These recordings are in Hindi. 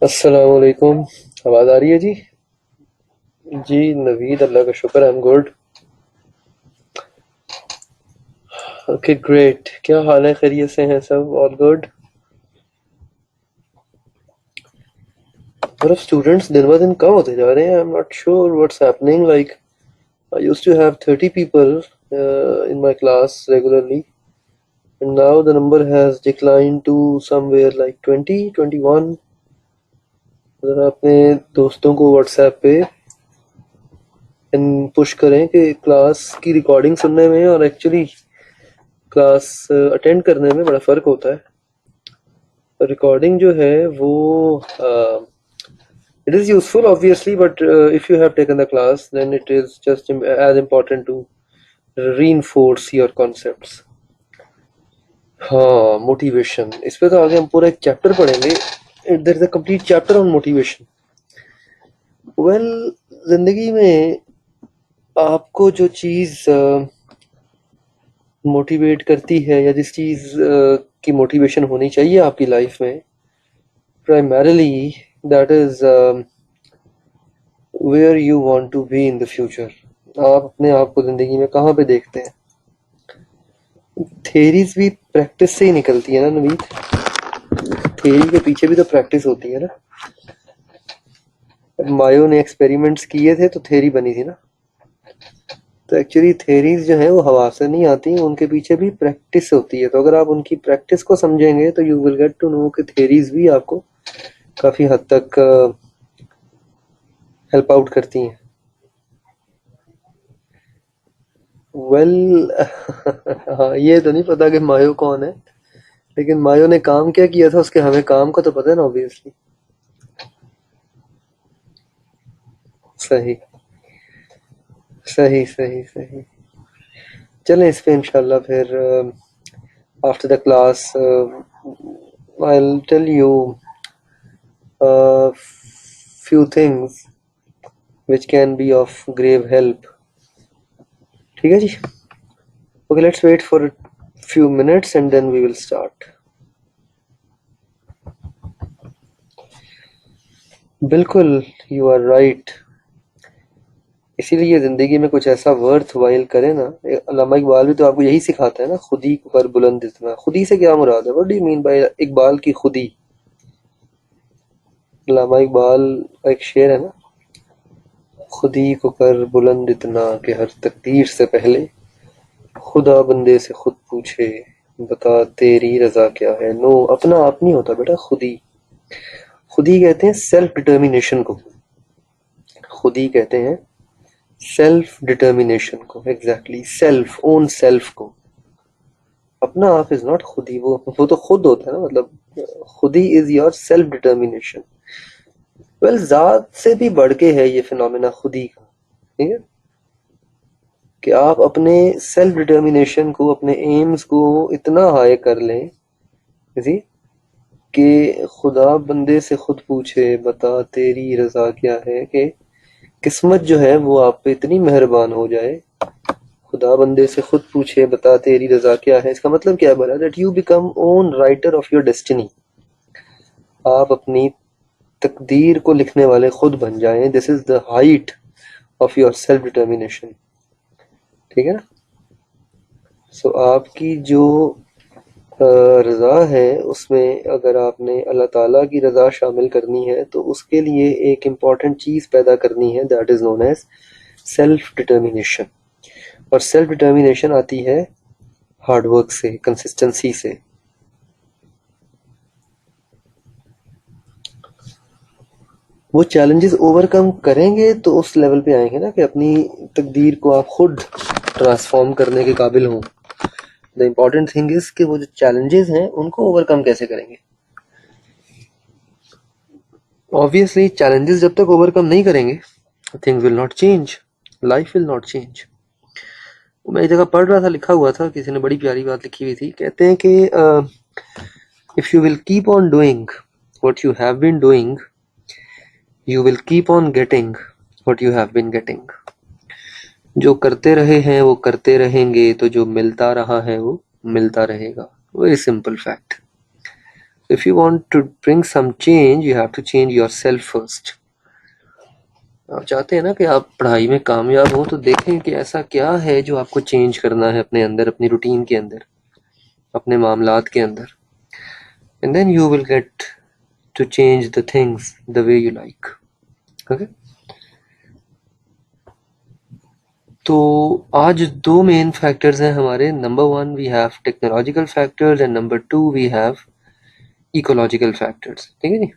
अस्सलाम वालेकुम। आवाज़ आ रही है जी? जी नवीद, अल्लाह का शुक्र, I am good. Okay great. क्या हाल है? खैरियत से हैं सब? All good? पर अब स्टूडेंट्स दिन ब दिन कम होते जा रहे हैं। I am not sure what's happening. Like I used to have 30 people in my class regularly, and now the number has declined to somewhere like 20, 21. ज़रा अपने दोस्तों को व्हाट्सएप पे पुश करें कि क्लास की रिकॉर्डिंग सुनने में और एक्चुअली क्लास अटेंड करने में बड़ा फ़र्क होता है। रिकॉर्डिंग जो है वो it is useful obviously, but if you have taken the class then it is just as important to reinforce your concepts. हाँ, मोटिवेशन, इस पे तो आगे हम पूरा एक चैप्टर पढ़ेंगे। There is a complete chapter on motivation. Well, जिंदगी में आपको जो चीज मोटिवेट करती है या जिस चीज की मोटिवेशन होनी चाहिए आपकी लाइफ में, primarily that is where you want to be in the future. आप अपने आप को जिंदगी में कहाँ पे देखते हैं? थेरीज भी प्रैक्टिस से ही निकलती है ना नवीद? थेरी के पीछे भी तो प्रैक्टिस होती है ना। मायो ने एक्सपेरिमेंट्स किए थे तो थेरी बनी थी ना। तो एक्चुअली थेरीज जो है वो हवा से नहीं आती, उनके पीछे भी प्रैक्टिस होती है। तो अगर आप उनकी प्रैक्टिस को समझेंगे तो you will get to know कि थेरीज भी आपको काफी हद तक हेल्प आउट करती हैं। वेल हाँ, ये तो नहीं पता कि मायो कौन है, लेकिन मायो ने काम क्या किया था उसके हमें काम का तो पता है ना ऑब्वियसली। सही सही सही सही। चलें इस पे इंशाल्लाह फिर after the class I will tell you few things which can be of grave help. ठीक है जी? Okay, let's wait for a few minutes and then we will start. बिल्कुल, you are right. इसीलिए जिंदगी में कुछ ऐसा वर्थ वाइल करें ना। अल्लामा इकबाल भी तो आपको यही सिखाता है ना, खुदी को कर बुलंद इतना। खुदी से क्या मुराद है? What do you mean by Iqbal की खुदी? अल्लामा इकबाल का एक शेर है ना, खुदी को कर बुलंद इतना कि हर तकदीर से पहले खुदा बंदे से खुद पूछे बता तेरी रजा क्या है। नो, अपना आप नहीं होता बेटा, खुदी। खुदी कहते हैं सेल्फ डिटर्मिनेशन को। खुदी कहते हैं सेल्फ डिटर्मिनेशन को। एग्जैक्टली, सेल्फ, ओन सेल्फ को। अपना आप इज नॉट खुदी। वो तो खुद होता है ना, मतलब खुदी is your self determination. Well, जात से भी बढ़ के है ये फिनोमेना खुदी का। ठीक है कि आप अपने सेल्फ डिटर्मिनेशन को, अपने एम्स को इतना हाई कर लें जी कि खुदा बंदे से खुद पूछे बता तेरी रजा क्या है। कि किस्मत जो है वो आप पे इतनी मेहरबान हो जाए, खुदा बंदे से खुद पूछे बता तेरी रजा क्या है। इसका मतलब क्या बना? That you become own writer of your destiny. आप अपनी तकदीर को लिखने वाले खुद बन जाएं। This is the height of your self determination. ठीक है ना? सो आपकी जो रज़ा है उसमें अगर आपने अल्लाह ताला की रज़ा शामिल करनी है तो उसके लिए एक इम्पॉर्टेंट चीज़ पैदा करनी है, that is known as self determination. और सेल्फ डिटर्मिनेशन आती है हार्डवर्क से, कंसिस्टेंसी से। वो चैलेंजेस ओवरकम करेंगे तो उस लेवल पे आएंगे ना कि अपनी तकदीर को आप खुद ट्रांसफॉर्म करने के काबिल हों। द इम्पॉर्टेंट थिंग इज कि वो जो चैलेंजेस हैं उनको ओवरकम कैसे करेंगे। ऑब्वियसली चैलेंजेस जब तक ओवरकम नहीं करेंगे things will not change, life will not change. मैं एक जगह पढ़ रहा था, लिखा हुआ था, किसी ने बड़ी प्यारी बात लिखी हुई थी। कहते हैं कि if you will keep on doing what you have been doing you will keep on getting what you have been getting. जो करते रहे हैं वो करते रहेंगे, तो जो मिलता रहा है वो मिलता रहेगा। Very simple fact. If you want to bring some change, you have to change yourself first. आप चाहते हैं ना कि आप पढ़ाई में कामयाब हो, तो देखें कि ऐसा क्या है जो आपको चेंज करना है अपने अंदर, अपनी रूटीन के अंदर, अपने मामलात के अंदर, and then you will get to change the things the way you like. Okay? तो आज दो मेन फैक्टर्स हैं हमारे. Number 1 we have technological factors and number 2 we have ecological factors. ठीक है जी.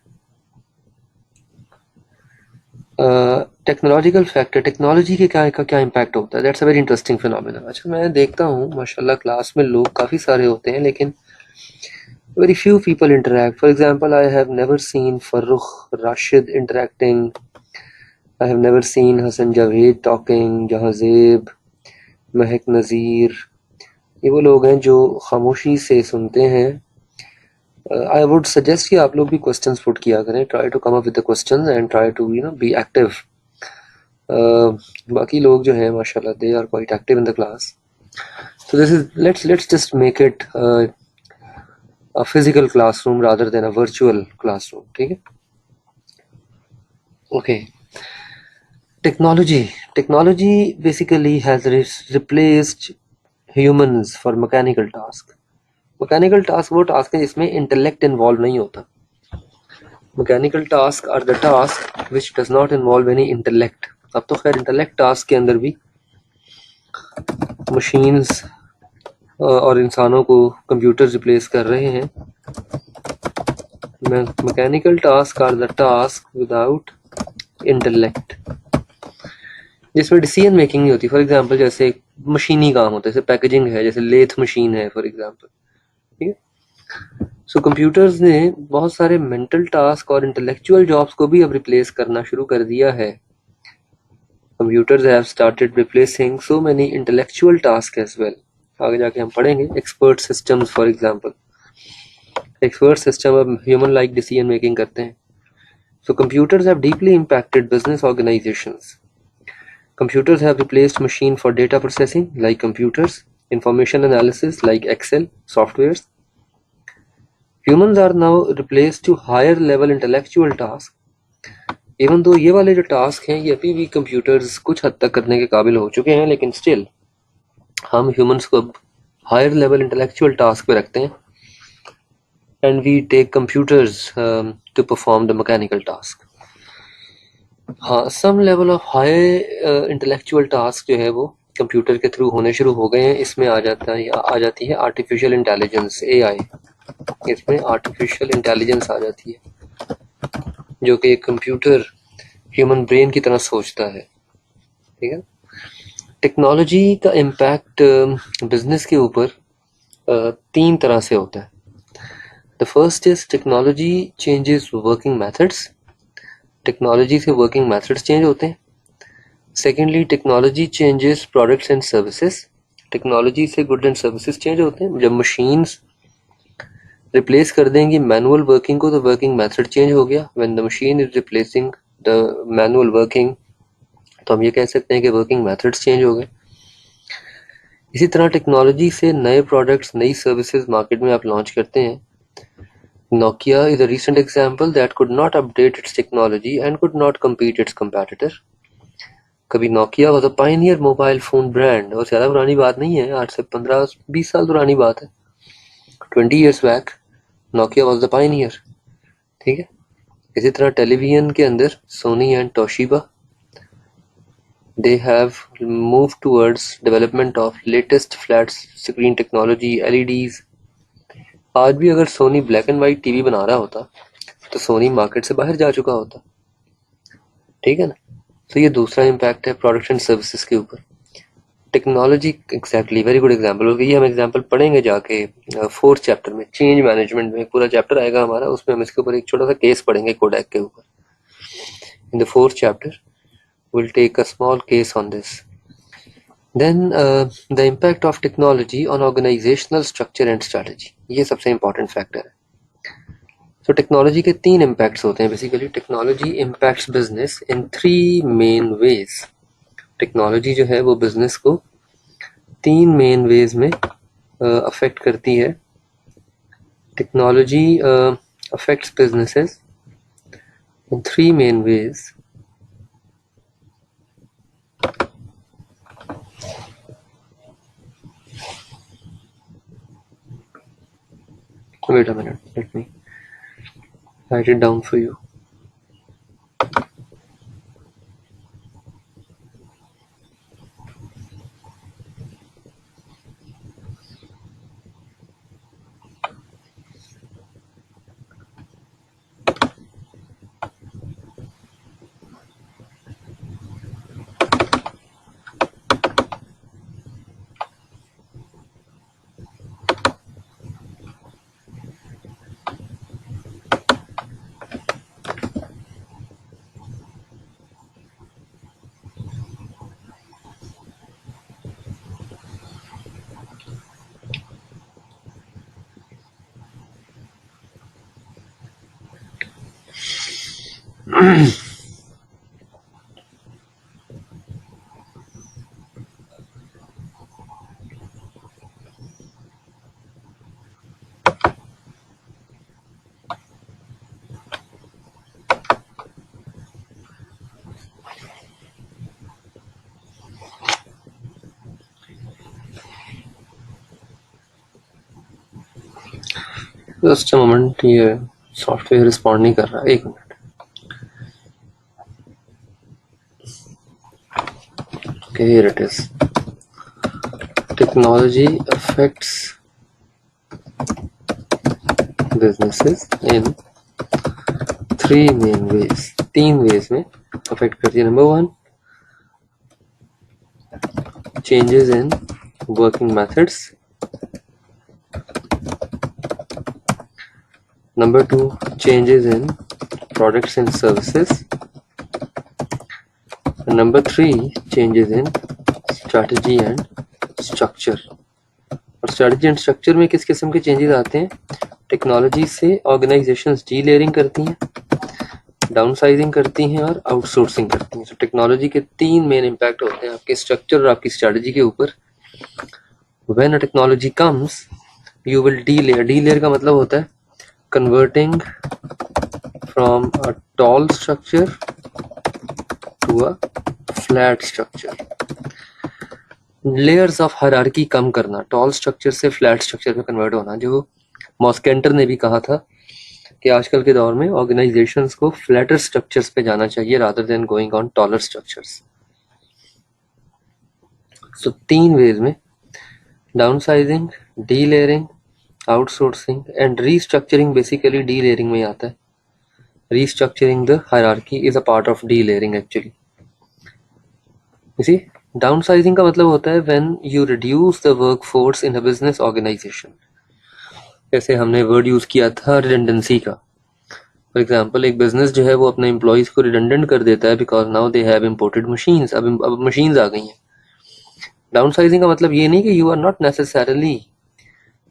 टेक्नोलॉजिकल फैक्टर, टेक्नोलॉजी के क्या इम्पैक्ट होता है. That's a very interesting phenomena. अच्छा, मैं देखता हूँ माशाल्लाह क्लास में लोग काफ़ी सारे होते हैं, लेकिन very few people interact. For example, I have never seen Farrukh Rashid interacting. I have never seen Hassan Javed talking, Jahazeeb, महक नज़ीर. ये वो लोग हैं जो खामोशी से सुनते हैं. I would suggest कि आप लोग भी questions put किया करें. Try to come up with the questions and try to be active. बाकी लोग जो हैं माशाल्लाह they are quite active in the class. So this is let's just make it a physical classroom rather than a virtual classroom. ठीक है. Okay. Technology basically has replaced humans for mechanical task. Mechanical task वो task है जिसमें intellect involve नहीं होता. Mechanical task are the task which does not involve any intellect. अब तो खैर intellect task के अंदर भी machines और इंसानों को computers replace कर रहे हैं. Mechanical task are the task without intellect, जिसमें डिसीजन मेकिंग नहीं होती. फॉर एग्जांपल जैसे मशीनी काम होता है, जैसे पैकेजिंग है, जैसे लेथ मशीन है फॉर एग्जांपल. ठीक है. सो कंप्यूटर्स ने बहुत सारे मेंटल टास्क और इंटेलेक्चुअल जॉब्स को भी अब रिप्लेस करना शुरू कर दिया है. Computers have started replacing so many intellectual task as well. आगे जाके हम पढ़ेंगे expert systems. For example expert system अब ह्यूमन लाइक डिसीजन मेकिंग करते हैं. So computers have deeply impacted business organisations. Computers have replaced machine for data processing like computers, information analysis like Excel softwares. Humans are now replaced to higher level intellectual tasks. Even though ये वाले जो टास्क हैं ये अभी भी कंप्यूटर्स कुछ हद तक करने के काबिल हो चुके हैं, लेकिन स्टिल हम ह्यूमंस को अब हायर लेवल इंटेलेक्चुअल टास्क पे रखते हैं and we take computers to perform the mechanical task. हाँ, some level of high intellectual task जो है वो कंप्यूटर के थ्रू होने शुरू हो गए हैं. इसमें आ जाती है आर्टिफिशियल इंटेलिजेंस, AI. इसमें आर्टिफिशियल इंटेलिजेंस आ जाती है जो कि एक कंप्यूटर ह्यूमन ब्रेन की तरह सोचता है. ठीक है. टेक्नोलॉजी का इम्पैक्ट बिजनेस के ऊपर 3 तरह से होता है. The first is technology changes working methods. Technology से वर्किंग मेथड्स चेंज होते हैं. Secondly technology changes products and services. Technology से गुड एंड सर्विसेज चेंज होते हैं. जब मशीन्स रिप्लेस कर देंगी मैनुअल वर्किंग को तो वर्किंग मेथड चेंज हो गया. When the machine is replacing the manual working तो हम ये कह सकते हैं कि वर्किंग मेथड्स चेंज हो गए. इसी तरह टेक्नोलॉजी से नए प्रोडक्ट्स, नई सर्विसेज मार्केट में आप लॉन्च करते हैं. Nokia is a recent example that could not update its technology and could not compete its competitor. कभी Nokia was a pioneer mobile phone brand, और ज़्यादा पुरानी बात नहीं है, आज से 15-20 साल पुरानी बात है. 20 years back Nokia was the pioneer. ठीक है. इसी तरह टेलीविजन के अंदर Sony and Toshiba, they have moved towards development of latest flat screen technology, LEDs. आज भी अगर Sony black and white TV बना रहा होता तो सोनी मार्केट से बाहर जा चुका होता. ठीक है ना. तो ये दूसरा इम्पैक्ट है प्रोडक्ट्स एंड सर्विसेज के ऊपर. Technology exactly very good example हो गई. ये हम एग्जांपल पढ़ेंगे जाके 4th चैप्टर में. चेंज मैनेजमेंट में पूरा चैप्टर आएगा हमारा, उसमें हम इसके ऊपर एक छोटा सा केस पढ़ेंगे कोडैक के ऊपर. In the 4th chapter will take a small case on this. Then the impact of technology on organizational structure and strategy. ये सबसे इम्पोर्टेंट फैक्टर है. तो टेक्नोलॉजी के 3 इम्पैक्ट्स होते हैं basically. Technology impacts business in 3 main ways. Technology जो है वो बिजनेस को 3 मेन वेज में अफेक्ट करती है. Technology affects businesses in three main ways. Wait a minute, let me write it down for you. Just a moment, ये सॉफ्टवेयर रिस्पॉन्ड नहीं कर रहा, एक minute. Okay, here it is. Technology affects businesses in three main ways. तीन ways में affect करती है. Number one, changes in working methods. Number two, changes in products and services. And number three, changes in strategy and structure. और strategy and structure में किस किस्म के changes आते हैं? टेक्नोलॉजी से ऑर्गेनाइजेशंस डीलेयरिंग करती हैं, डाउनसाइजिंग करती हैं और आउटसोर्सिंग करती हैं. तो टेक्नोलॉजी के तीन मेन इम्पैक्ट होते हैं आपके स्ट्रक्चर और आपकी स्ट्रेटजी के ऊपर. When a technology comes you will delayer. Delayer का मतलब होता है converting from a tall structure to a flat structure. Layers of hierarchy कम करना, टॉल स्ट्रक्चर से फ्लैट स्ट्रक्चर में कन्वर्ट होना. जो मॉस्केंटर ने भी कहा था कि आजकल के दौर में ऑर्गेनाइजेशंस को फ्लैटर स्ट्रक्चर्स पे जाना चाहिए rather than going on taller structures. So तीन वेज में downsizing, delayering, outsourcing and restructuring. Basically delayering में आता है. Restructuring the hierarchy is a part of delayering actually. इसी डाउनसाइजिंग का मतलब होता है when you reduce the workforce in a business organization. जैसे हमने वर्ड यूज किया था रिडंडेंसी का. फॉर एग्जांपल, एक बिजनेस जो है वो अपने एम्प्लॉयज को रिडंडेंट कर देता है because now they have imported machines. अब मशीन्स आ गई हैं. डाउनसाइजिंग का मतलब ये नहीं कि you are not necessarily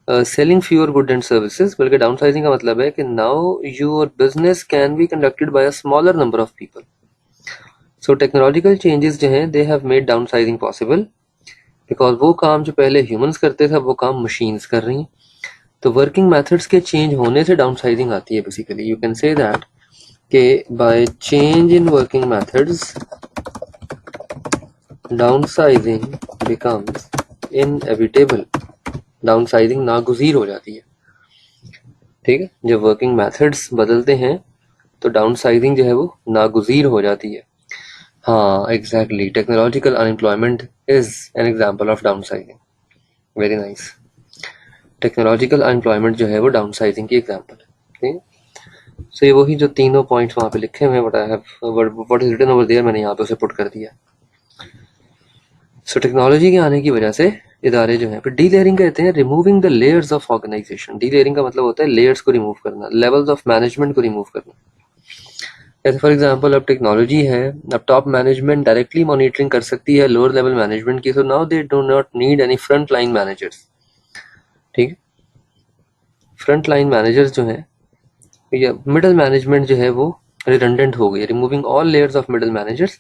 selling fewer good and services, बल्कि डाउनसाइजिंग का मतलब है कि now your business can be conducted by a smaller number of people. So technological changes जो हैं they have made downsizing possible because वो काम जो पहले ह्यूमंस करते थे वो काम मशीन्स कर रही हैं. तो वर्किंग मेथड्स के चेंज होने से डाउनसाइजिंग आती है. Basically you can say that कि by change in working methods downsizing becomes inevitable. Downsizing नागुज़ीर हो जाती है. ठीक है, जब वर्किंग मेथड्स बदलते हैं तो डाउनसाइजिंग जो है वो नागुज़ीर हो जाती है. हाँ exactly, technological unemployment is an example of downsizing. Very nice. Technological unemployment जो है वो डाउनसाइजिंग की एग्जांपल है. ठीक है, सो ये वही जो तीनों पॉइंट्स वहाँ पे लिखे हुए हैं, what is written over there, मैंने यहाँ पे उसे पुट कर दिया. सो टेक्नोलॉजी के आने की वजह से इदारे जो हैं फिर डीलेयरिंग कहते हैं removing the layers of organization. Delayering का मतलब होता है लेयर्स को रिमूव करना, लेवल्स ऑफ मैनेजमेंट को रिमूव करना. जैसे फॉर एग्जांपल अब टेक्नोलॉजी है, अब टॉप मैनेजमेंट डायरेक्टली मॉनिटरिंग कर सकती है लोअर लेवल मैनेजमेंट की. So now they do not need any front line managers. ठीक है, फ्रंट लाइन मैनेजर्स जो हैं या मिडिल मैनेजमेंट जो है वो रिडंडेंट हो गई. Removing all layers of middle managers,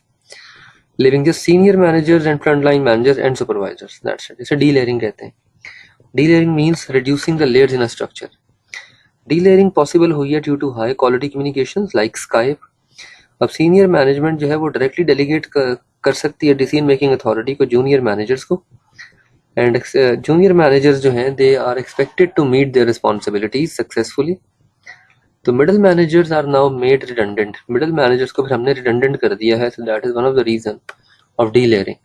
leaving just senior managers and front line managers and supervisors. That's it. इसे डीलेयरिंग कहते हैं. Delayering means reducing the layers in a structure. Delayering possible हुई है due to high quality communications like Skype. अब सीनियर मैनेजमेंट जो है वो डायरेक्टली डेलीगेट कर सकती है डिसीजन मेकिंग अथॉरिटी को जूनियर मैनेजर्स को, एंड जूनियर मैनेजर्स जो हैं they are expected to meet their responsibilities successfully. तो middle managers are now made redundant, middle managers को फिर हमने रिडंडेंट कर दिया है, so that is one of the reason of delayering.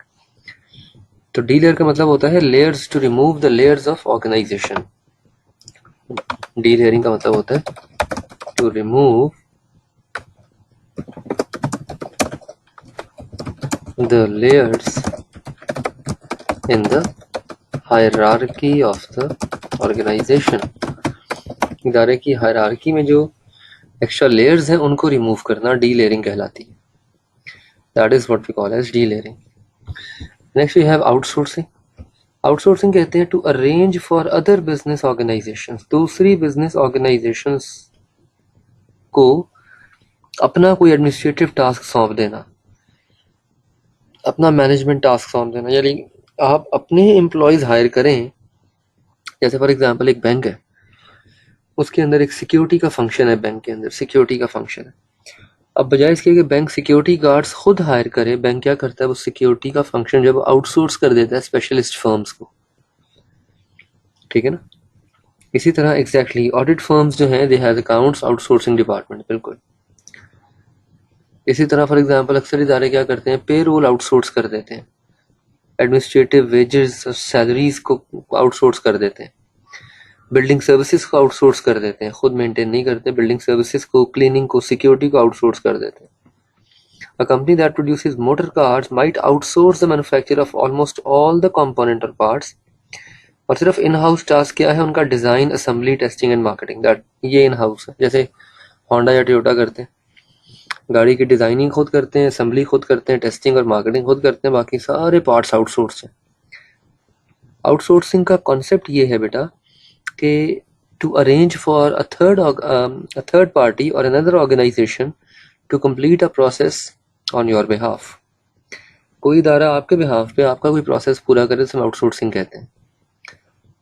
तो डीलेयर का मतलब होता है layers, to remove the layers of organization. Delayering का मतलब होता है to remove the layers in the hierarchy of the organization। इदारे की हायरार्की में जो एक्स्ट्रा लेयर्स हैं उनको रिमूव करना डी लेयरिंग कहलाती है। That is what we call as delayering. Next we have outsourcing. Outsourcing कहते हैं to arrange for other business organisations, दूसरी बिजनेस ऑर्गेनाइजेशंस को अपना कोई एडमिनिस्ट्रेटिव टास्क सौंप देना, अपना मैनेजमेंट टास्क सौंप देना। यानी आप अपने एम्प्लॉयज हायर करें, जैसे फॉर एग्जांपल एक बैंक है, उसके अंदर एक सिक्योरिटी का फंक्शन है, बैंक के अंदर सिक्योरिटी का फंक्शन है। अब बजाय इसके कि बैंक सिक्योरिटी गार्ड्स खुद हायर करे, बैंक क्या करता है वो सिक्योरिटी का फंक्शन जब आउटसोर्स कर देता है स्पेशलिस्ट फर्म्स को, ठीक है ना। इसी तरह एग्जैक्टली ऑडिट फर्म्स जो हैं they have accounts outsourcing department, बिल्कुल। इसी तरह फॉर एग्जांपल अक्सर इदारे क्या करते हैं पे रोल आउटसोर्स कर देते हैं, एडमिनिस्ट्रेटिव वेजेस सैलरीज को आउटसोर्स कर देते हैं, बिल्डिंग सर्विसेज को आउटसोर्स कर देते हैं, खुद मेंटेन नहीं करते, बिल्डिंग सर्विसेज को, क्लीनिंग को, सिक्योरिटी को आउटसोर्स कर देते हैं। A company that produces motor cars might outsource the manufacture of almost all the component or parts, और सिर्फ इन हाउस टास्क क्या है उनका, design, assembly, testing and marketing. That ये इन हाउस है। जैसे होंडा या टोयोटा करते हैं, गाड़ी की डिजाइनिंग खुद करते हैं, असेंबली खुद करते हैं, टेस्टिंग और मार्केटिंग खुद करते हैं, बाकी सारे पार्ट्स आउटसोर्स हैं। आउटसोर्सिंग का कॉन्सेप्ट ये है बेटा कि to arrange for a third party और another organization to complete a process on your behalf. कोई इदारा आपके बिहाफ पे आपका कोई प्रोसेस पूरा करे तो हम आउटसोर्सिंग कहते हैं।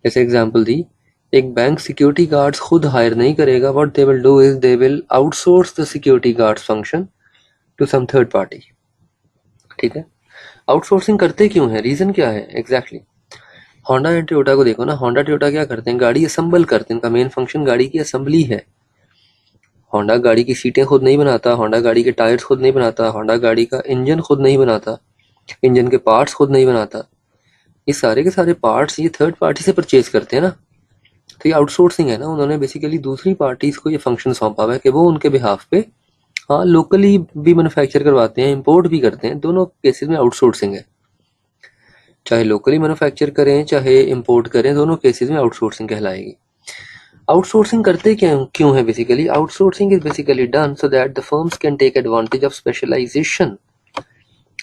जैसे एग्जांपल दी, एक बैंक सिक्योरिटी गार्ड्स खुद हायर नहीं करेगा, what they will do is they will outsource the security guards function to some third party, ठीक है। आउटसोर्सिंग करते क्यों है, रीजन क्या है एग्जैक्टली होंडा एंड टोयोटा को देखो ना, होंडा टोयोटा क्या करते हैं, गाड़ी असेंबल करते हैं, इनका मेन फंक्शन गाड़ी की असेंबली है। होंडा गाड़ी की सीटें खुद नहीं बनाता, होंडा गाड़ी के टायर्स खुद नहीं बनाता, होंडा गाड़ी का इंजन खुद नहीं बनाता, इंजन के पार्ट्स खुद नहीं बनाता, ये सारे के सारे पार्ट्स ये थर्ड पार्टी से परचेज करते हैं ना। तो ये आउटसोर्सिंग है ना, उन्होंने बेसिकली दूसरी पार्टीज को ये फंक्शन सौंपा हुआ है कि वो उनके बिहाफ पे हाँ लोकली भी मैन्युफैक्चर करवाते हैं, इंपोर्ट भी करते हैं, दोनों केसेस में आउटसोर्सिंग है। चाहे लोकली मैन्युफैक्चर करें चाहे इंपोर्ट करें, दोनों केसेस में आउटसोर्सिंग कहलाएगी। आउटसोर्सिंग करते क्यों है, basically outsourcing is basically done so that the firms can take advantage of specialisation.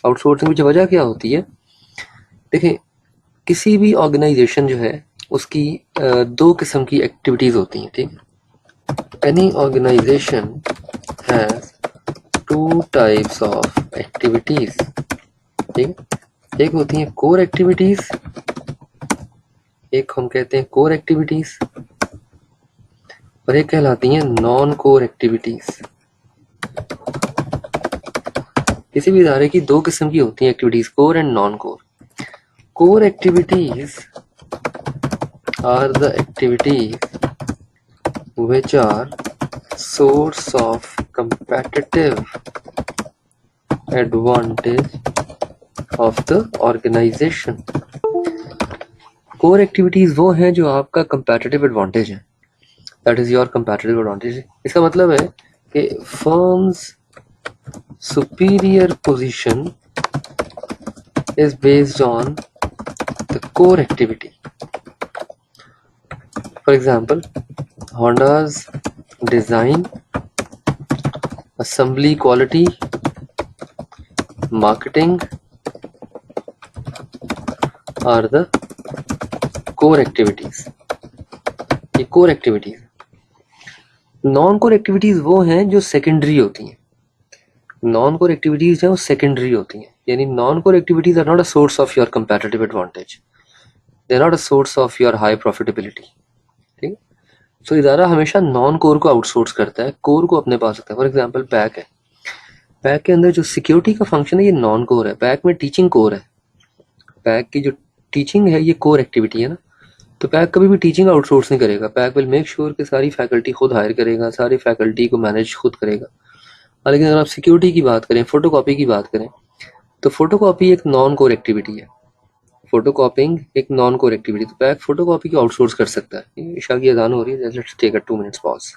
Outsourcing की वजह क्या होती है, देखिए किसी भी ऑर्गेनाइजेशन जो है उसकी दो किस्म की एक्टिविटीज होती हैं, ठीक। Any organisation has two types of activities, ठीक। एक होती है कोर एक्टिविटीज, एक हम कहते हैं कोर एक्टिविटीज, और एक कहलाती हैं नॉन कोर एक्टिविटीज। किसी भी इदारे की दो किस्म की होती हैं activities, core and non core. Core activities are the activities which are source of competitive advantage of the organization। Core activities वो हैं जो आपका competitive advantage है, that is your competitive advantage। इसका मतलब है कि firm's superior position is based on the core activity। For example, Honda's design, assembly quality, marketing are the core activities। ये core activities। Non core activities वो हैं जो सेकेंडरी होती हैं। नॉन कोर एक्टिविटीज हैं वो सेकेंडरी होती हैं, यानी non core activities are not a source of your comparative advantage, they are not a source of your high profitability, ठीक। सो इदारा हमेशा नॉन कोर को आउटसोर्स करता है, कोर को अपने पास रखता है। फॉर एग्जांपल बैंक है, बैंक के अंदर जो सिक्योरिटी का फंक्शन है ये नॉन कोर है, बैंक में टीचिंग कोर है। बैंक की जो टीचिंग है ये कोर एक्टिविटी है ना, तो बैंक कभी भी टीचिंग आउटसोर्स नहीं करेगा। बैंक विल मेक श्योर कि सारी फैकल्टी खुद हायर करेगा, सारी फैकल्टी को मैनेज खुद करेगा। लेकिन अगर आप सिक्योरिटी की बात करें, फोटोकॉपी की बात करें, तो फोटोकॉपी एक नॉन कोर एक्टिविटी है। फोटोकॉपिंग एक नॉन कोर एक्टिविटी, तो बैंक फोटोकॉपी को आउटसोर्स कर सकता है। ईशा की अजान हो रही है, let's take a 2 minutes pause.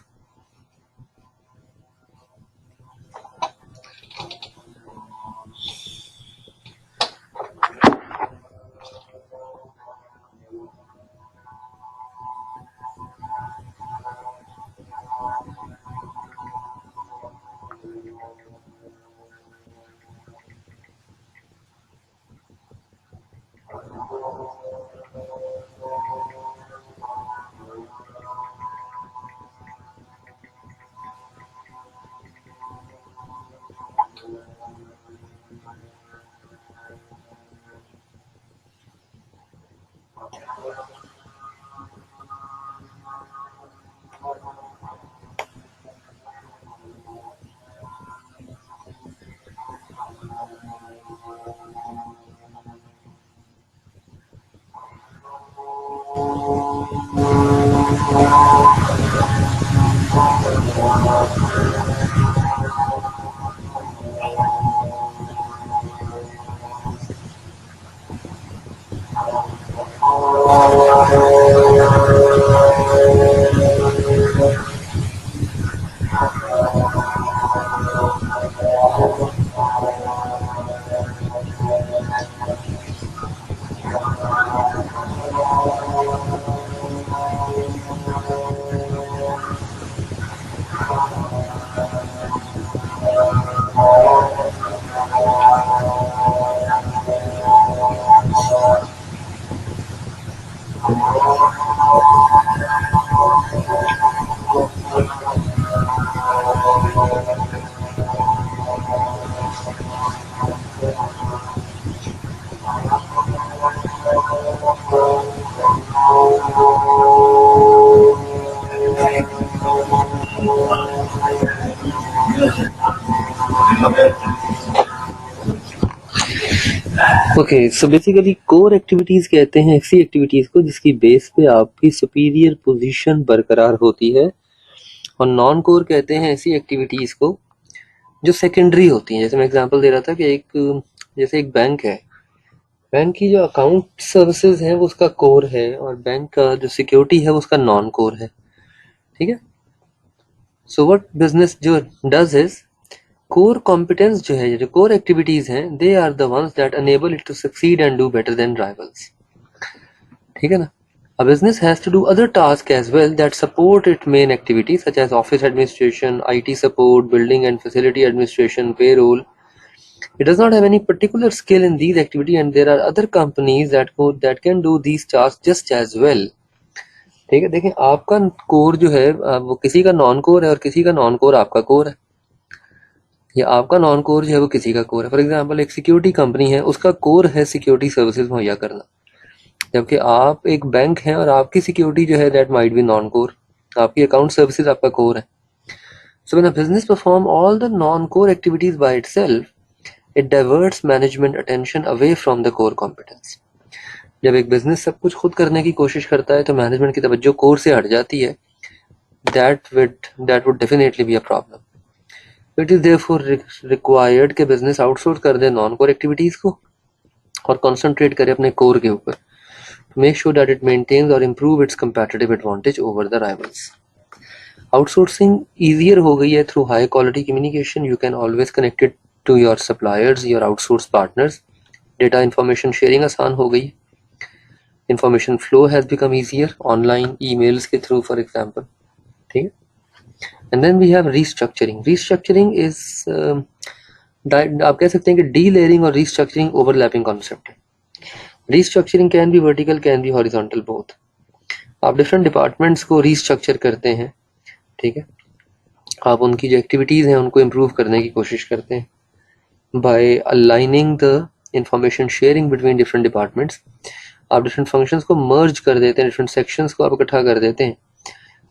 Okay, so basically core activities कहते हैं ऐसी एक्टिविटीज को जिसकी बेस पे आपकी सुपीरियर पोजीशन बरकरार होती है, और नॉन कोर कहते हैं ऐसी एक्टिविटीज को जो सेकेंडरी होती हैं। जैसे मैं एग्जांपल दे रहा था कि जैसे एक बैंक है, बैंक की जो अकाउंट सर्विसेज है वो उसका कोर है, और बैंक का जो सिक्योरिटी है वो उसका नॉन कोर है। ठीक है, सो व्हाट बिजनेस जो डज इज, कोर कॉम्पिटेंस जो है, जो कोर एक्टिविटीज हैं, they are the ones that enable it to succeed and do better than rivals. ठीक है ना। A business has to do other tasks as well that support its main activities such as office administration, IT support, building and facility administration, payroll. It does not have any particular skill in these activities, and there are other companies that can do these tasks just as well. ठीक है, देखें आपका कोर जो है वो किसी का नॉन कोर है, और किसी का नॉन कोर आपका कोर है, या आपका नॉन कोर जो है वो किसी का कोर है। फॉर एग्जाम्पल एक सिक्योरिटी कंपनी है, उसका कोर है सिक्योरिटी सर्विसेज मुहैया करना, जबकि आप एक बैंक हैं और आपकी सिक्योरिटी जो है that might be non core, आपकी अकाउंट सर्विसेज आपका कोर है। So when a business perform all the non core activities by itself, it diverts management attention away from the core competence. जब एक बिजनेस सब कुछ खुद करने की कोशिश करता है तो मैनेजमेंट की तवज्जो कोर से हट जाती है। That would definitely be a problem. It is therefore required कि बिजनेस आउटसोर्स कर दे नॉन कोर एक्टिविटीज को और कॉन्सेंट्रेट करे अपने कोर के ऊपर, make sure that it maintains or improve its competitive advantage over the rivals. Outsourcing easier हो गई है through high quality communication. You can always connect it to your suppliers, your outsourced partners. Data information sharing आसान हो गई, information flow has become easier online, emails के through for example. ठीक है, and then we have restructuring. Restructuring is आप कह सकते हैं कि delayering और restructuring overlapping concept है। Restructuring can be vertical, can be horizontal, both. आप डिफरेंट डिपार्टमेंट्स को रीस्ट्रक्चर करते हैं। ठीक है, आप उनकी जो एक्टिविटीज़ हैं उनको इम्प्रूव करने की कोशिश करते हैं by aligning the information sharing between different departments. आप डिफरेंट फंक्शंस को मर्ज कर देते हैं, डिफरेंट सेक्शंस को आप इकट्ठा कर देते हैं,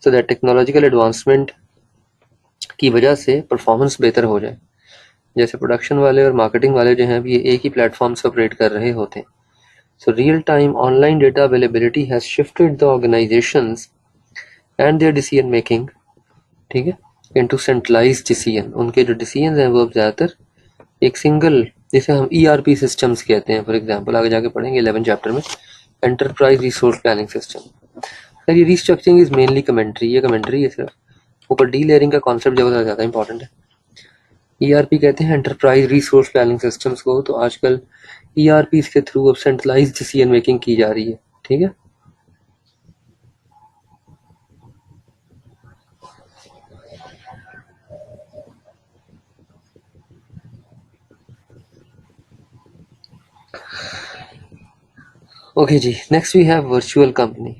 सो दैट टेक्नोलॉजिकल एडवांसमेंट की वजह से परफॉर्मेंस बेहतर हो जाए। जैसे प्रोडक्शन वाले और मार्केटिंग वाले जो हैं अभी एक ही प्लेटफॉर्म से ऑपरेट कर रहे होते हैं। So real time online data availability has shifted the organisations and there decision making, ठीक है, इनटू सेंट्रलाइज्ड डिसीजन। उनके जो डिसीजन हैं वो अब ज़्यादातर एक सिंगल, जिसे हम ईआरपी सिस्टम्स कहते हैं, फॉर एग्जांपल आगे जाके पढ़ेंगे 11 चैप्टर में, enterprise resource planning system. Sir ये रीस्ट्रक्चरिंग इज मेनली कमेंट्री, ये कमेंट्री है सिर्फ, ऊपर डी लेयरिंग का कॉन्सेप्ट जो है ज़्यादा इंपॉर्टेंट है। ईआरपी कहते हैं एंटरप्राइज रिसोर्स प्लानिंग सिस्टम्स को। तो आजकल ईआरपी के थ्रू अब सेंट्रलाइज्ड डिसीजन मेकिंग की जा रही है, ठीक है। ओके जी, next we have virtual company.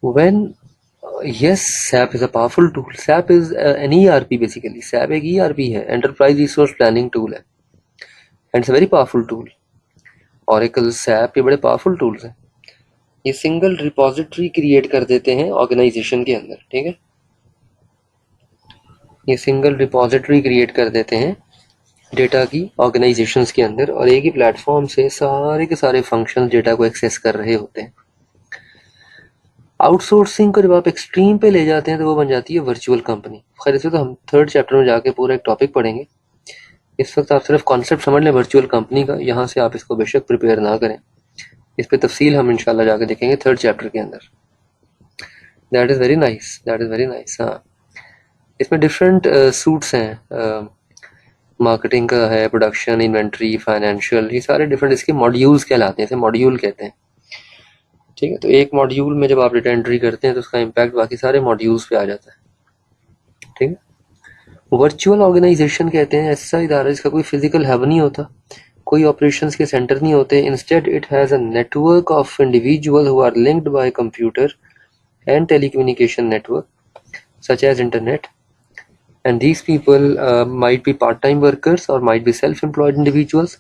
When yes, SAP is a powerful tool. SAP is an ERP basically. SAP एक ERP है, Enterprise Resource Planning tool है, and it's a very powerful tool. Oracle, SAP ये बड़े powerful tools हैं। ये सिंगल रिपोजिटरी क्रिएट कर देते हैं ऑर्गेनाइजेशन के अंदर, ठीक है। ये सिंगल रिपोजिटरी क्रिएट कर देते हैं डेटा की ऑर्गेनाइजेशंस के अंदर, और एक ही प्लेटफॉर्म से सारे के सारे फंक्शन डेटा को एक्सेस कर रहे होते हैं। आउटसोर्सिंग को जब आप एक्सट्रीम पे ले जाते हैं तो वो बन जाती है वर्चुअल कंपनी। खैर इसे तो हम थर्ड चैप्टर में जाके पूरा एक टॉपिक पढ़ेंगे। इस वक्त आप सिर्फ कॉन्सेप्ट समझ लें वर्चुअल कंपनी का, यहाँ से आप इसको बेशक प्रिपेयर ना करें, इस पे तफसील हम इंशाल्लाह जाके देखेंगे थर्ड चैप्टर के अंदर। That is very nice, that is very nice. हाँ, इसमें डिफरेंट सूट्स हैं, मार्केटिंग का है, प्रोडक्शन, इन्वेंट्री, फाइनेंशियल, ये सारे डिफरेंट इसके मॉड्यूल्स कहलाते हैं, इसे मॉड्यूल कहते हैं, ठीक है। तो एक मॉड्यूल में जब आप डेटा एंट्री करते हैं तो उसका इम्पैक्ट बाकी सारे मॉड्यूल्स पे आ जाता है, ठीक है। वर्चुअल ऑर्गेनाइजेशन कहते हैं ऐसा इदारा जिसका कोई फिजिकल हब नहीं होता, कोई ऑपरेशंस के सेंटर नहीं होते। Instead it has a network of individual who are linked by computer and telecommunication network such as internet, and these people might be part-time workers or might be self-employed individuals.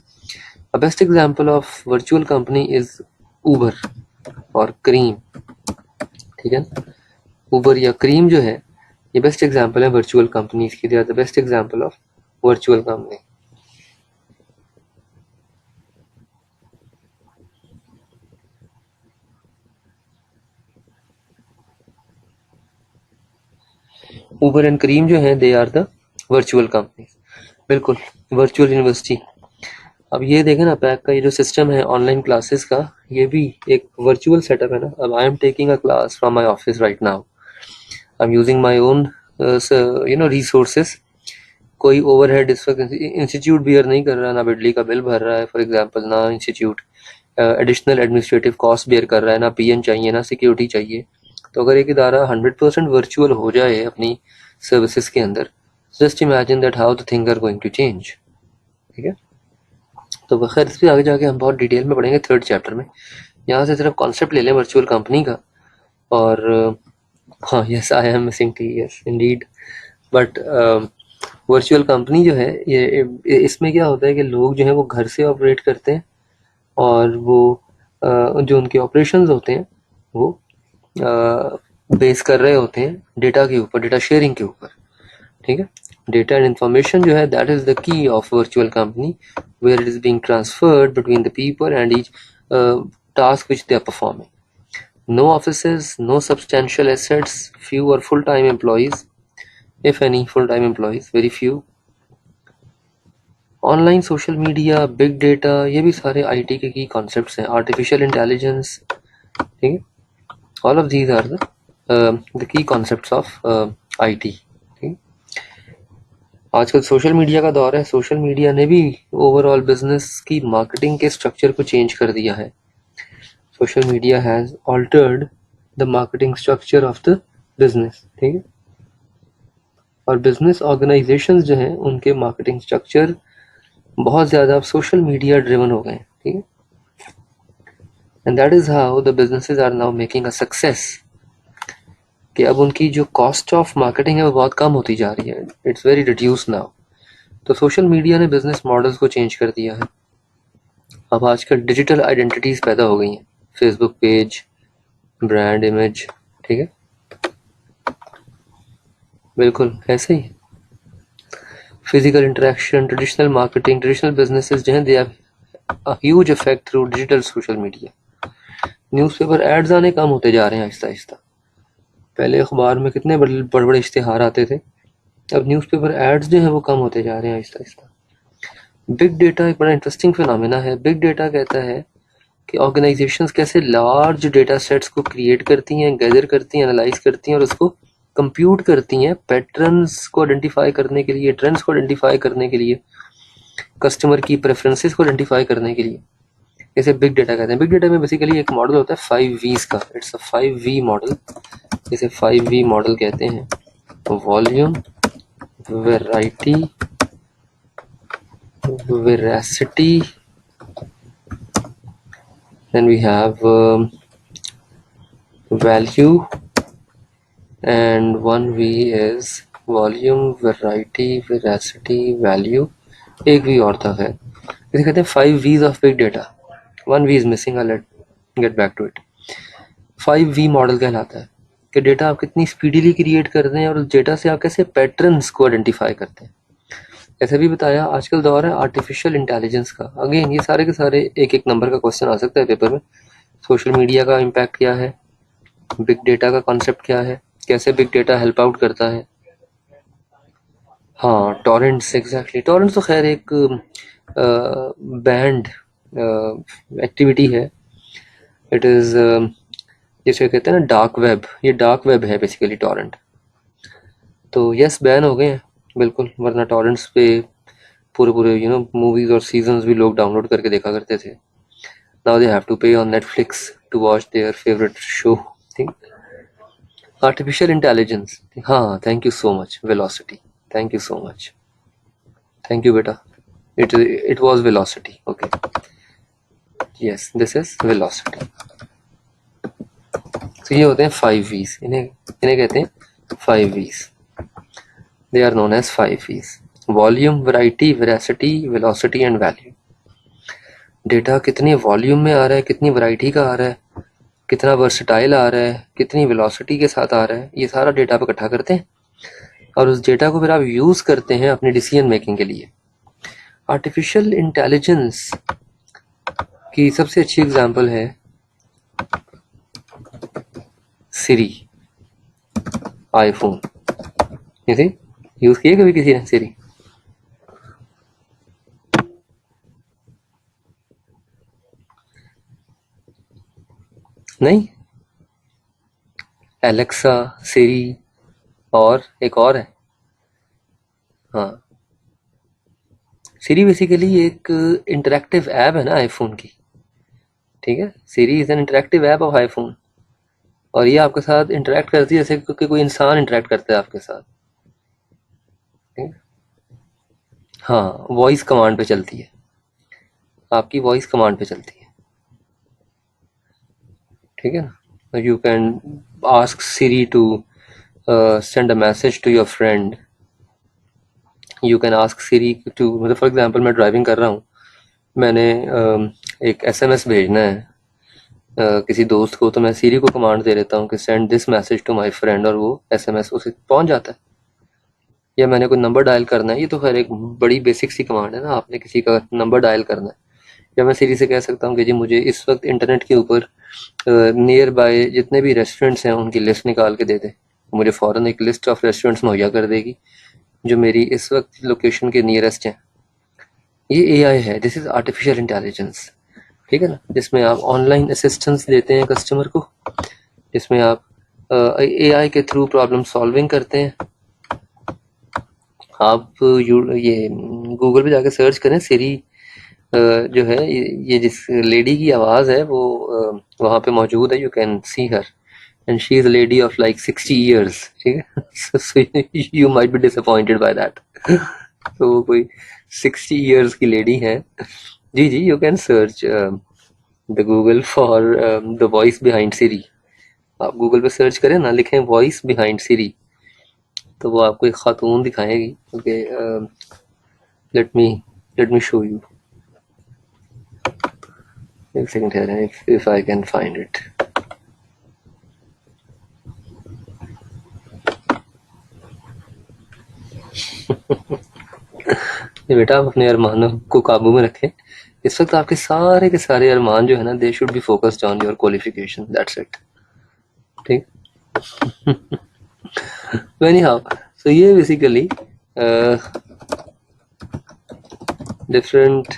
A best example of virtual company is Uber और Cream, ठीक है। Uber या Cream जो है ये बेस्ट एग्जाम्पल है वर्चुअल कंपनीज की। They are the best example of virtual company. Uber and Cream जो है they are the virtual companies. बिल्कुल, वर्चुअल यूनिवर्सिटी। अब ये देखें ना, पैक का ये जो सिस्टम है ऑनलाइन क्लासेस का, ये भी एक वर्चुअल सेटअप है ना। अब I am taking a class from my office right now, I am using my own resources. कोई ओवरहेड इस वक्त इंस्टीट्यूट बियर नहीं कर रहा, ना बिजली का बिल भर रहा है फॉर एग्जांपल, ना institute additional administrative cost bear कर रहा है, ना पीएन चाहिए, ना सिक्योरिटी चाहिए। तो अगर एक इदारा 100% वर्चुअल हो जाए अपनी सर्विसेज के अंदर, just imagine that how the thing are going to change, ठीक है। तो खैर इस पर आगे जाके हम बहुत डिटेल में पढ़ेंगे थर्ड चैप्टर में। यहाँ से सिर्फ कॉन्सेप्ट ले लें वर्चुअल कंपनी का। और हाँ, yes I am missing T, yes Indeed. But virtual company जो है ये इसमें क्या होता है कि लोग जो है वो घर से ऑपरेट करते हैं, और वो जो उनके ऑपरेशंस होते हैं वो बेस कर रहे होते हैं डेटा के ऊपर, डेटा शेयरिंग के ऊपर, ठीक है। डेटा एंड इंफॉर्मेशन जो है that is the key of virtual company, where it is being transferred between the people and each task which they are performing. No offices, no substantial assets, few or full-time employees, if any full-time employees, very few. Online social media, big data, ये भी सारे आईटी के की कॉन्सेप्ट्स हैं। आर्टिफिशियल इंटेलिजेंस, ठीक है, all of these are the key concepts of IT, ठीक। आजकल सोशल मीडिया का दौर है। सोशल मीडिया ने भी ओवरऑल बिजनेस की मार्केटिंग के स्ट्रक्चर को चेंज कर दिया है। Social media has altered the marketing structure of the business, ठीक है। और बिजनेस ऑर्गेनाइजेशंस जो हैं उनके मार्केटिंग स्ट्रक्चर बहुत ज़्यादा अब सोशल मीडिया ड्रिवन हो गए हैं, ठीक है। And that is how the businesses are now making a success, कि अब उनकी जो कॉस्ट ऑफ मार्केटिंग है वो बहुत कम होती जा रही है। It's very reduce now. तो सोशल मीडिया ने बिजनेस मॉडल्स को चेंज कर दिया है। अब आजकल डिजिटल आइडेंटिटीज पैदा हो गई हैं, फेसबुक पेज, ब्रांड इमेज, ठीक है, बिल्कुल ऐसे ही। Physical interaction, traditional marketing, traditional businesses जो हैं they have a huge effect through digital social media. Newspaper ads आने कम होते जा रहे हैं आहिस्ता आहिस्ता। पहले अखबार में कितने बड़े बड़े इश्तिहार आते थे, अब न्यूज़पेपर एड्स जो है वो कम होते जा रहे हैं आहिस्ता आहिस्ता। बिग डेटा एक बड़ा इंटरेस्टिंग फिनोमेना है। बिग डेटा कहता है कि ऑर्गेनाइजेशंस कैसे लार्ज डेटा सेट्स को क्रिएट करती हैं, गैदर करती हैं, एनालाइज करती हैं और उसको कंप्यूट करती हैं पैटर्न्स को आइडेंटिफाई करने के लिए, ट्रेंड्स को आइडेंटिफाई करने के लिए, कस्टमर की प्रेफरेंसेस को आइडेंटिफाई करने के लिए। इसे बिग डेटा कहते हैं। बिग डेटा में बेसिकली एक मॉडल होता है 5 V's का। It's a 5V model. इसे 5V मॉडल कहते हैं। Volume, variety, veracity, then we have value, and one V is volume, variety, veracity, value। एक V और था खैर। इसे कहते हैं 5 V's of big data। 1 V is missing, I'll get back to it। 5V model कहलाता है कि डेटा आप कितनी स्पीडीली क्रिएट करते हैं और उस डेटा से आप कैसे पैटर्न्स को आइडेंटिफाई करते हैं। ऐसे भी बताया आजकल दौर है आर्टिफिशियल इंटेलिजेंस का। अगेन ये सारे के सारे एक एक नंबर का क्वेश्चन आ सकता है पेपर में। सोशल मीडिया का इम्पैक्ट क्या है, बिग डेटा का कॉन्सेप्ट क्या है, कैसे बिग डेटा हेल्प आउट करता है। हाँ, टॉरेंट्स, एग्जैक्टली। टॉरेंट्स तो खैर एक बैंड एक्टिविटी है। इट इज़ जिसे कहते हैं ना डार्क वेब, ये डार्क वेब है बेसिकली टॉरेंट। तो यस, बैन हो गए हैं बिल्कुल, वरना टॉरेंट्स पे पूरे पूरे मूवीज और सीजन्स भी लोग डाउनलोड करके देखा करते थे। Now they have to pay on Netflix to watch their favourite show. Think artificial intelligence. हाँ, thank you so much. Velocity, thank you so much. Thank you बेटा। It was velocity, okay. Yes, this is velocity. तो ये होते हैं 5 V's। इन्हें इन्हें कहते हैं 5 V's। They are known as 5 V's। Volume, variety, veracity, velocity and value. Data कितनी वॉल्यूम में आ रहा है, कितनी वैरायटी का आ रहा है, कितना वर्सटाइल आ रहा है, कितनी वेलोसिटी के साथ आ रहा है, ये सारा डेटा आप इकट्ठा करते हैं और उस डेटा को फिर आप यूज़ करते हैं अपनी डिसीजन मेकिंग के लिए। आर्टिफिशियल इंटेलिजेंस की सबसे अच्छी एग्जांपल है सिरी, आईफोन। इसे यूज़ किया कभी किसी ने सिरी? नहीं? एलेक्सा, सिरी और एक और है। हाँ, सिरी बेसिकली एक इंटरेक्टिव ऐप है ना आईफोन की, ठीक है। Siri is an interactive app of iPhone और ये आपके साथ इंटरेक्ट करती है जैसे कि कोई इंसान इंटरेक्ट करता है आपके साथ, ठीक है? हाँ, वॉइस कमांड पे चलती है, आपकी वॉइस कमांड पे चलती है, ठीक है ना। You can ask Siri to send a message to your friend. You can ask Siri to, मतलब फॉर एग्जांपल मैं ड्राइविंग कर रहा हूँ, मैंने एक एसएमएस भेजना है किसी दोस्त को, तो मैं सिरी को कमांड दे देता हूँ कि send this message to my friend और वो एसएमएस उसे पहुंच जाता है। या मैंने कोई नंबर डायल करना है, ये तो खैर एक बड़ी बेसिक सी कमांड है ना, आपने किसी का नंबर डायल करना है। या मैं सिरी से कह सकता हूँ कि जी मुझे इस वक्त इंटरनेट के ऊपर नियर बाय जितने भी रेस्टोरेंट्स हैं उनकी लिस्ट निकाल के दे दे। मुझे फ़ौरन एक लिस्ट ऑफ रेस्टोरेंट्स मुहैया कर देगी जो मेरी इस वक्त लोकेशन के नियरेस्ट हैं। ये एआई है, दिस इज़ आर्टिफिशियल इंटेलिजेंस, ठीक है ना। जिसमें आप ऑनलाइन असिस्टेंस देते हैं कस्टमर को, जिसमें आप एआई के थ्रू प्रॉब्लम सॉल्विंग करते हैं। आप ये गूगल पे जाके सर्च करें सिरी, जो है ये जिस लेडी की आवाज़ है वो वहाँ पे मौजूद है। You can see her and she is a lady of like 60 years, ठीक है। So you might be disappointed by that. तो वो कोई 60 years की लेडी है। जी जी, you can search the Google for the voice behind Siri. आप गूगल पे सर्च करें ना, लिखें वॉइस बिहाइंड सिरी, तो वो आपको एक खातून दिखाएगी, क्योंकि let me show you. एक second here, if I can find it. ये बेटा आप अपने अरमानों को काबू में रखें. इस वक्त आपके सारे के सारे अरमान जो है ना, they should be focused on your qualification. That's it. ठीक. एनीहाउ, सो ये बेसिकली डिफरेंट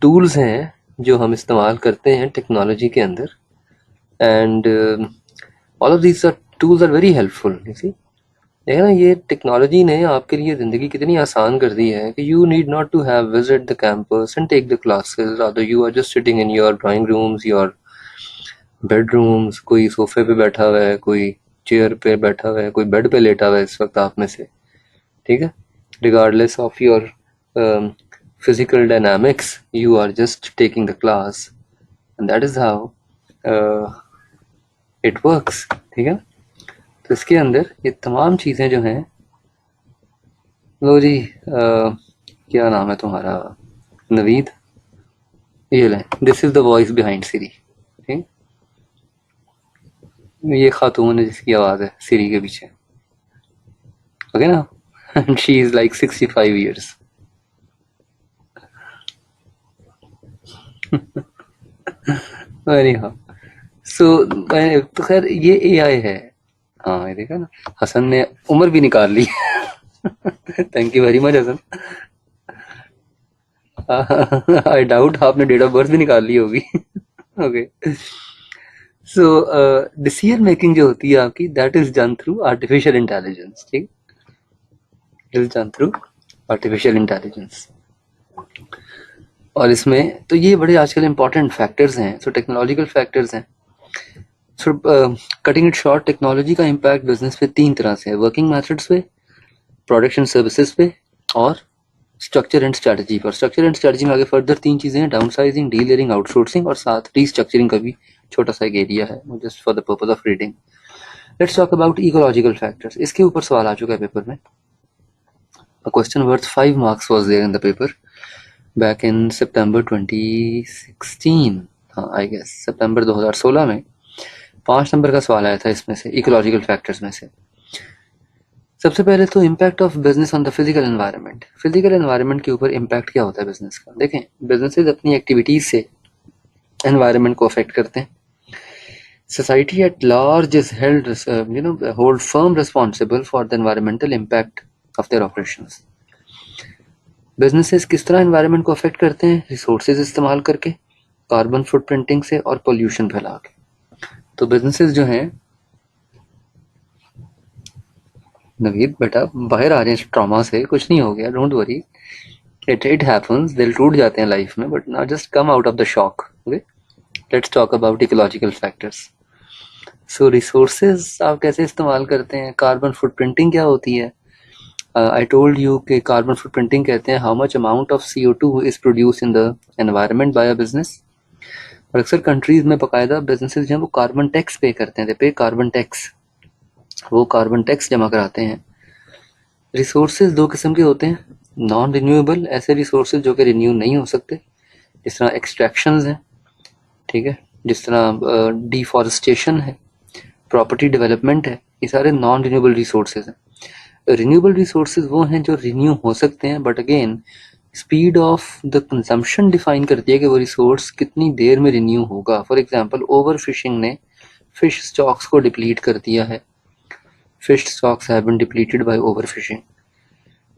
टूल्स हैं जो हम इस्तेमाल करते हैं टेक्नोलॉजी के अंदर, and all of these tools are very helpful. You see, देखा ना, ये टेक्नोलॉजी ने आपके लिए ज़िंदगी कितनी आसान कर दी है कि you need not to have visit the campus and take the classes, rather you are just sitting in your drawing rooms, your bedrooms. कोई सोफे पे बैठा हुआ है, कोई चेयर पे बैठा हुआ है, कोई बेड पे लेटा हुआ है इस वक्त आप में से. ठीक है, regardless of your physical dynamics, you are just taking the class, and that is how it works. ठीक है. तो इसके अंदर ये तमाम चीज़ें जो हैं, लो जी, क्या नाम है तुम्हारा, नवीद, ये लें, this is the voice behind Siri. ठीक, ये खातून है जिसकी आवाज़ है सिरी के पीछे. ओके ना. And she is like 65 years. anyhow, so तो खैर ये AI है. हाँ, ये देखा ना, हसन ने उम्र भी निकाल ली. Thank you very much Hasan. I doubt आपने डेट ऑफ बर्थ भी निकाल ली होगी. ओके. सो डिसीजन मेकिंग जो होती है आपकी, that is done through artificial intelligence. ठीक, is done through artificial intelligence. और इसमें तो ये बड़े आजकल इंपॉर्टेंट फैक्टर्स हैं, सो टेक्नोलॉजिकल फैक्टर्स हैं. सो कटिंग इट शॉर्ट, टेक्नोलॉजी का इम्पैक्ट बिजनेस पे 3 तरह से है: वर्किंग मेथड्स पे, प्रोडक्ट एंड सर्विसेज पे, और स्ट्रक्चर एंड स्ट्रेटजी पर. स्ट्रक्चर एंड स्ट्रेटजी में आगे फर्दर 3 चीज़ें हैं: डाउनसाइजिंग, डीलेयरिंग, आउटसोर्सिंग, और साथ रीस्ट्रक्चरिंग का भी छोटा सा एक एरिया है, just for the purpose of reading. Let's talk about ecological factors. इसके ऊपर सवाल आ चुका है पेपर में. A question worth 5 marks was there in the paper back in September 2016. हाँ, I guess सितंबर 2016 में 5 नंबर का सवाल आया था इसमें से, इकोलॉजिकल फैक्टर्स में से. सबसे पहले तो impact of business on the physical environment. Physical environment के ऊपर इम्पैक्ट क्या होता है बिजनेस का. देखें, बिजनेसेस अपनी एक्टिविटीज से एनवायरनमेंट को अफेक्ट करते हैं. Society at large is held, hold firm responsible for the environmental impact of their operations. Businesses किस तरह एनवायरनमेंट को अफेक्ट करते हैं? रिसोर्सेज इस्तेमाल करके, कार्बन फुटप्रिंटिंग से, और पोल्यूशन फैला के. तो बिजनेसेस जो हैं, नवीद बेटा बाहर आ रहे हैं ट्रॉमा से, कुछ नहीं हो गया, डोंट वरी, इट हैपेंस, दिल टूट जाते हैं लाइफ में, but now just come out of the shock. Okay, let's talk about ecological factors. So resources आप कैसे इस्तेमाल करते हैं? कार्बन फुटप्रिंटिंग क्या होती है? आई टोल्ड यू कि कार्बन फुटप्रिंटिंग कहते हैं how much amount of CO2 is produce in the environment by a business. और अक्सर कंट्रीज में बाकायदा बिजनेसेस जो हैं वो कार्बन टैक्स पे करते हैं, दे पे कार्बन टैक्स, वो कार्बन टैक्स जमा कराते हैं. रिसोर्सेज 2 किस्म के होते हैं: नॉन रिन्यूएबल, ऐसे रिसोर्सेज जो कि रिन्यू नहीं हो सकते, जिस तरह एक्सट्रैक्शंस हैं. ठीक है, जिस तरह डिफॉरेस्टेशन है, प्रॉपर्टी डेवलपमेंट है, ये सारे नॉन रिन्यूएबल रिसोर्सेज हैं. रिन्यूएबल रिसोर्सेज वो हैं जो रिन्यू हो सकते हैं, but again speed of the consumption define करती है कि वो रिसोर्स कितनी देर में रिन्यू होगा. फॉर एग्जांपल, ओवर फिशिंग ने फिश स्टॉक्स को डिप्लीट कर दिया है. Fish stocks have been depleted by over fishing.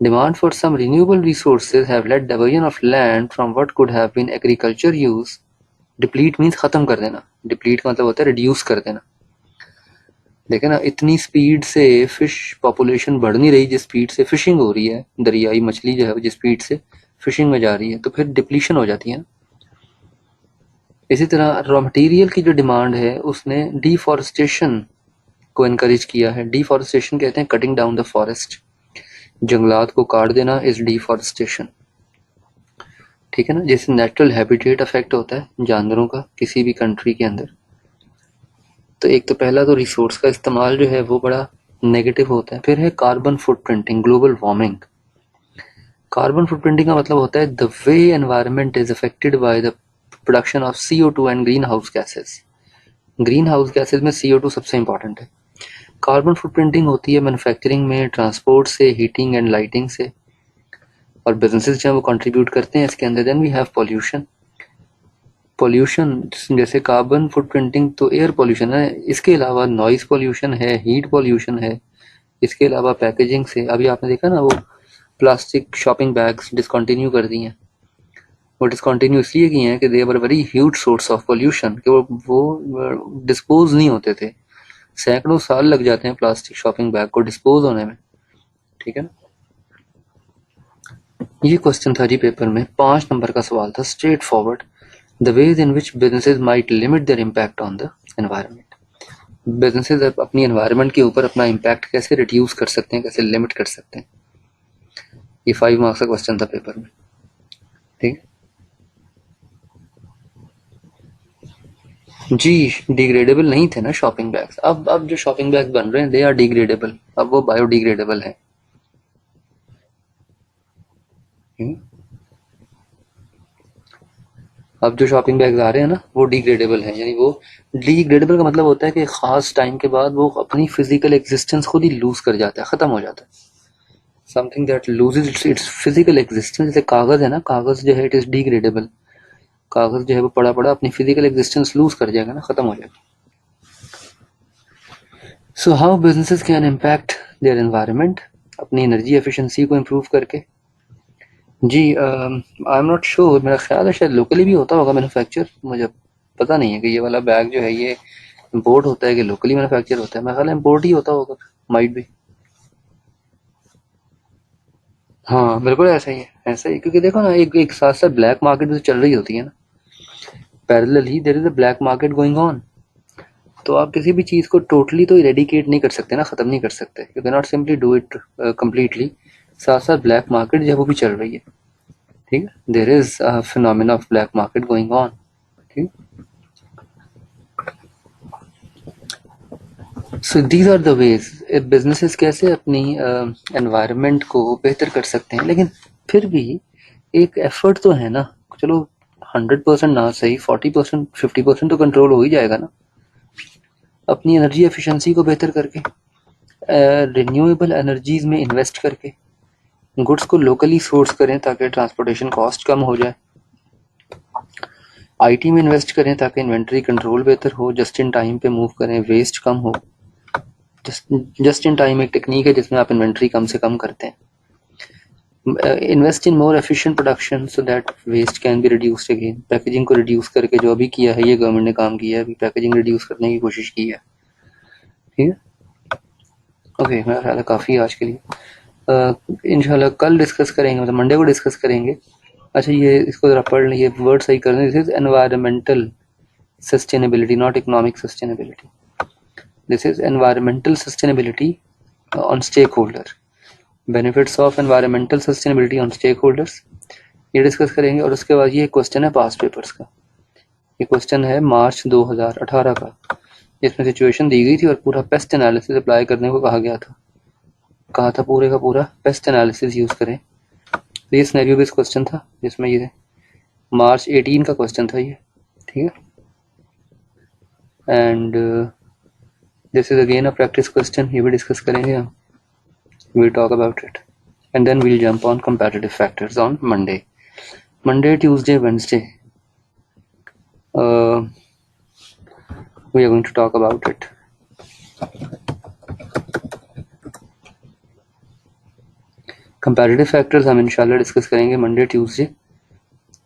Demand for some renewable resources have led diversion of land from what could have been agriculture use. Deplete means खत्म कर देना, deplete का मतलब होता है reduce कर देना. देखे ना, इतनी स्पीड से फिश पॉपुलेशन बढ़ नहीं रही जिस स्पीड से फिशिंग हो रही है, दरियाई मछली जो है जिस स्पीड से फिशिंग में जा रही है, तो फिर डिप्लीशन हो जाती है. इसी तरह रॉ मटेरियल की जो डिमांड है उसने डिफॉरेस्टेशन को इनकरेज किया है. डिफॉरेस्टेशन कहते हैं कटिंग डाउन द फॉरेस्ट, जंगलात को काट देना इज डिफॉरेस्टेशन. ठीक है ना, जैसे नेचुरल हैबिटेट अफेक्ट होता है जानवरों का किसी भी कंट्री के अंदर. तो एक तो पहला तो रिसोर्स का इस्तेमाल जो है वो बड़ा नेगेटिव होता है. फिर है carbon footprinting, global warming. Carbon footprinting का मतलब होता है the way environment is affected by the production of CO2 and green house gases. Green house gases में CO2 सबसे इंपॉर्टेंट है। कार्बन फुटप्रिंटिंग होती है मैन्युफैक्चरिंग में, ट्रांसपोर्ट से, हीटिंग एंड लाइटिंग से, और बिजनेसेस जो है वो कंट्रीब्यूट करते हैं इसके अंदर। Then we have pollution. Pollution जैसे कार्बन फुटप्रिंटिंग तो एयर पॉल्यूशन है, इसके अलावा नॉइज पॉल्यूशन है, हीट पॉल्यूशन है, इसके अलावा पैकेजिंग से। अभी आपने देखा ना वो प्लास्टिक शॉपिंग बैग्स डिसकंटिन्यू कर दी हैं। वो डिसकंटिन्यू इसलिए की हैं कि they were very huge source of pollution, कि वो डिस्पोज नहीं होते थे। सैकड़ों साल लग जाते हैं प्लास्टिक शॉपिंग बैग को डिस्पोज होने में, ठीक है ना। ये क्वेश्चन था जी पेपर में, 5 नंबर का सवाल था, straight forward. The ways in which businesses might limit there impact on the environment. Businesses अपनी एनवायरनमेंट के ऊपर अपना इम्पैक्ट कैसे रिड्यूस कर सकते हैं, कैसे लिमिट कर सकते हैं। ये 5 मार्क्स का क्वेश्चन था पेपर में, ठीक जी। डिग्रेडेबल नहीं थे ना शॉपिंग बैग्स। अब जो शॉपिंग बैग बन रहे हैं दे आर डिग्रेडेबल, अब वो बायोडिग्रेडेबल है। अब जो शॉपिंग बैग्स आ रहे हैं ना वो डिग्रेडेबल हैं, यानी वो डिग्रेडेबल का मतलब होता है कि खास टाइम के बाद वो अपनी फिजिकल एग्जिस्टेंस खुद ही लूज कर जाता है, खत्म हो जाता है। Something that loses it's physical existence, जैसे कागज है ना, कागज जो है इट इज डिग्रेडेबल। कागज जो है वो पड़ा पड़ा अपनी फिजिकल एग्जिस्टेंस लूज कर जाएगा ना, खत्म हो जाएगा। So how businesses can impact their environment, अपनी एनर्जी एफिशिएंसी को इम्प्रूव करके। जी आई एम नॉट श्योर, मेरा ख्याल है शायद लोकली भी होता होगा मैन्युफैक्चर, मुझे पता नहीं है कि ये वाला बैग जो है ये इम्पोर्ट होता है कि लोकली मैन्युफैक्चर होता है। मेरा ख्याल है इम्पोर्ट ही होता होगा, माइट भी। हाँ बिल्कुल ऐसा ही है, ऐसा ही, क्योंकि देखो ना एक एक साथ साथ ब्लैक मार्केट भी तो चल रही होती है ना, parallelly there is a black market going on. तो आप किसी भी चीज़ को टोटली तो इरेडिकेट नहीं कर सकते ना, ख़त्म नहीं कर सकते, you can not simply do it completely. साथ साथ ब्लैक मार्केट जो है वो भी चल रही है, ठीक है। There is a phenomena of black market going on, ठीक। So these are the ways businesses कैसे अपनी एनवायरनमेंट को बेहतर कर सकते हैं। लेकिन फिर भी एक एफर्ट तो है ना, चलो 100% ना सही, 40% 50% तो कंट्रोल हो ही जाएगा ना, अपनी एनर्जी एफिशिएंसी को बेहतर करके, रिन्यूएबल एनर्जीज में इन्वेस्ट करके, गुड्स को लोकली सोर्स करें ताकि ट्रांसपोर्टेशन कॉस्ट कम हो जाए, आईटी में इन्वेस्ट करें ताकि इन्वेंट्री कंट्रोल बेहतर हो, जस्ट इन टाइम पे मूव करें, वेस्ट कम हो। जस्ट इन टाइम एक टेक्निक है जिसमें आप इन्वेंट्री कम से कम करते हैं। Invest in more efficient production so that waste can be reduced again. Packaging को रिड्यूस करके जो अभी किया है ये गवर्नमेंट ने काम किया है, अभी पैकेजिंग रिड्यूस करने की कोशिश की है, ठीक है। ओके मेरा ख्याल है काफ़ी आज के लिए। इंशाल्लाह कल डिस्कस करेंगे, मतलब मंडे को डिस्कस करेंगे। अच्छा ये इसको ज़रा पढ़ लें, ये वर्ड सही कर दें। This is environmental sustainability, not economic sustainability. This is environmental sustainability on stakeholder, benefits of environmental sustainability on stakeholders, ये डिस्कस करेंगे। और उसके बाद ये क्वेश्चन है पास पेपर्स का, ये क्वेश्चन है मार्च 2018 का। इसमें सिचुएशन दी गई थी और पूरा पेस्ट एनालिसिस अप्लाई करने को कहा गया था, कहा था पूरे का पूरा पेस्ट एनालिसिस यूज़ करें। तो ये सिनेरियो बेस्ड क्वेश्चन था जिसमें ये मार्च 18 का क्वेश्चन था ये, ठीक है। And this is again a practice question, ये भी डिस्कस करेंगे हम, we'll talk about it, and then we'll jump on comparative factors on Monday, Tuesday, Wednesday. We are going to talk about it. Comparative factors हम इंशाल्लाह डिस्कस करेंगे मंडे, ट्यूसडे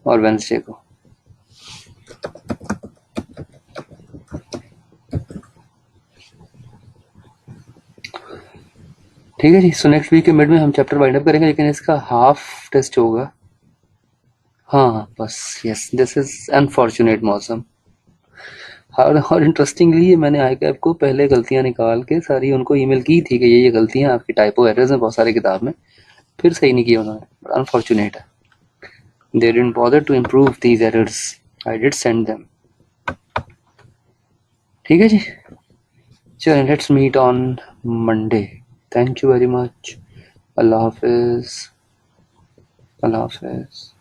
और वेंसडे को। ठीक है जी। सो नेक्स्ट वीक के मिड में हम चैप्टर वाइंड अप करेंगे, लेकिन इसका हाफ टेस्ट होगा। हाँ बस, यस दिस इज अनफॉर्चुनेट मौसम। और इंटरेस्टिंगली मैंने आई कैप को पहले गलतियां निकाल के सारी उनको ईमेल की थी कि ये गलतियां आपकी टाइपो एरर्स हैं बहुत सारी किताब में, फिर सही नहीं किया उन्होंने, बट अनफॉर्चुनेट है। They didn't bother to improve these errors. I did send them. ठीक है जी, चलें let's meet on Monday. Thank you very much. अल्लाह हाफिज़। अल्लाह हाफिज़।